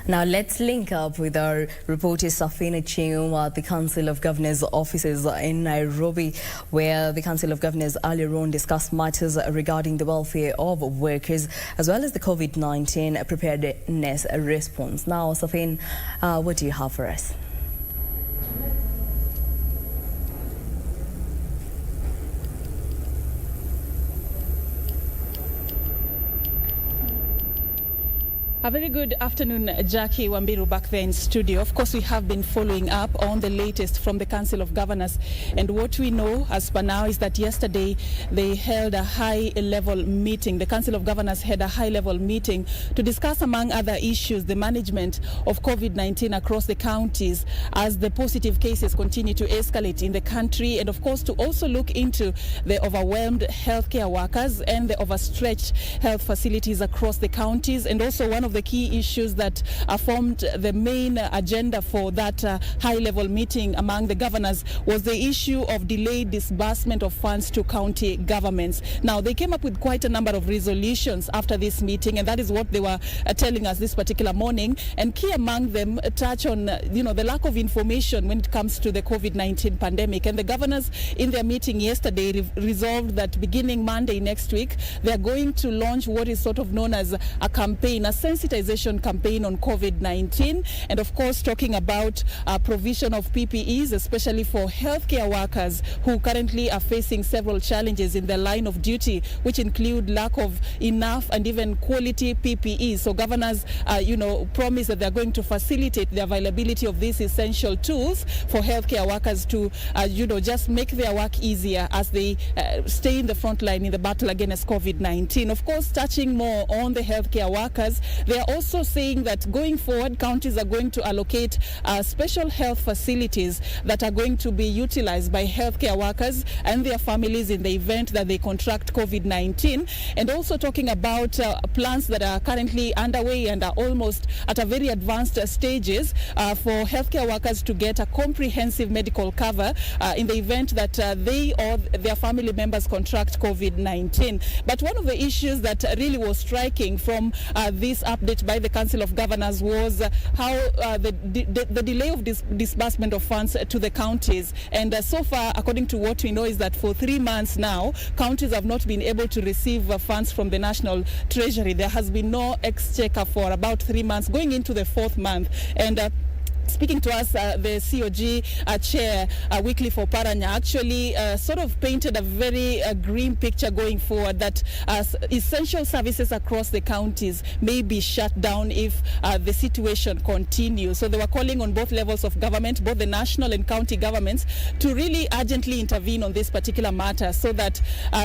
Now let's link up with our reporter Safina Chium at the Council of Governors offices in Nairobi, where the Council of Governors earlier on discussed matters regarding the welfare of workers as well as the COVID-19 preparedness response. Now, Safina, what do you have for us? A very good afternoon, Jackie Wambiru, back there in studio. Of course, we have been following up on the latest from the Council of Governors. And what we know as per now is that yesterday they held a high-level meeting. The Council of Governors had a high-level meeting to discuss, among other issues, the management of COVID-19 across the counties as the positive cases continue to escalate in the country. And, of course, to also look into the overwhelmed healthcare workers and the overstretched health facilities across the counties. And also one of the key issues that formed the main agenda for that high-level meeting among the governors was the issue of delayed disbursement of funds to county governments. Now, they came up with quite a number of resolutions after this meeting, and that is what they were telling us this particular morning. And key among them touch on, the lack of information when it comes to the COVID-19 pandemic. And the governors in their meeting yesterday resolved that beginning Monday next week, they are going to launch what is sort of known as a campaign, a sensitization campaign on COVID-19, and of course talking about provision of PPEs, especially for healthcare workers who currently are facing several challenges in their line of duty, which include lack of enough and even quality PPEs. So governors, promise that they're going to facilitate the availability of these essential tools for healthcare workers to, just make their work easier as they stay in the front line in the battle against COVID-19. Of course, touching more on the healthcare workers, they are also saying that going forward, counties are going to allocate special health facilities that are going to be utilized by healthcare workers and their families in the event that they contract COVID-19. And also talking about plans that are currently underway and are almost at a very advanced stages for healthcare workers to get a comprehensive medical cover in the event that they or their family members contract COVID-19. But one of the issues that really was striking from this update by the Council of Governors was how the delay of disbursement of funds to the counties. And so far, according to what we know, is that for 3 months now, counties have not been able to receive funds from the National Treasury. There has been no exchequer for about 3 months, going into the 4th month. And speaking to us, the CoG chair, Weekly for Paranya, actually sort of painted a very grim picture going forward, that essential services across the counties may be shut down if the situation continues. So they were calling on both levels of government, both the national and county governments, to really urgently intervene on this particular matter so that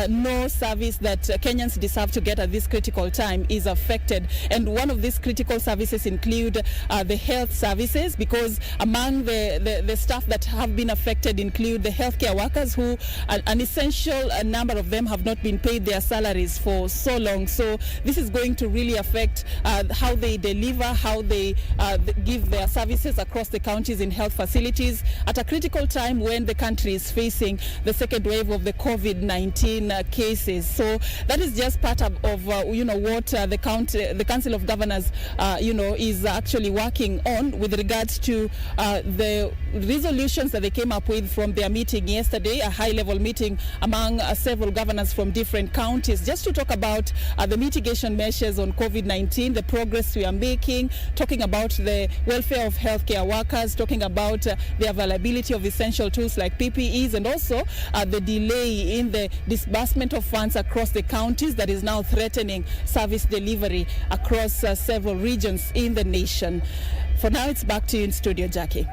no service that Kenyans deserve to get at this critical time is affected. And one of these critical services include the health services, because among the staff that have been affected include the healthcare workers, who an essential number of them have not been paid their salaries for so long. So this is going to really affect how they deliver, how they give their services across the counties in health facilities at a critical time when the country is facing the second wave of the COVID-19 cases. So that is just part of what the Council of Governors is actually working on with regards to the resolutions that they came up with from their meeting yesterday, a high-level meeting among several governors from different counties, just to talk about the mitigation measures on COVID-19, the progress we are making, talking about the welfare of healthcare workers, talking about the availability of essential tools like PPEs, and also the delay in the disbursement of funds across the counties that is now threatening service delivery across several regions in the nation. For now, it's back to you in studio, Jackie.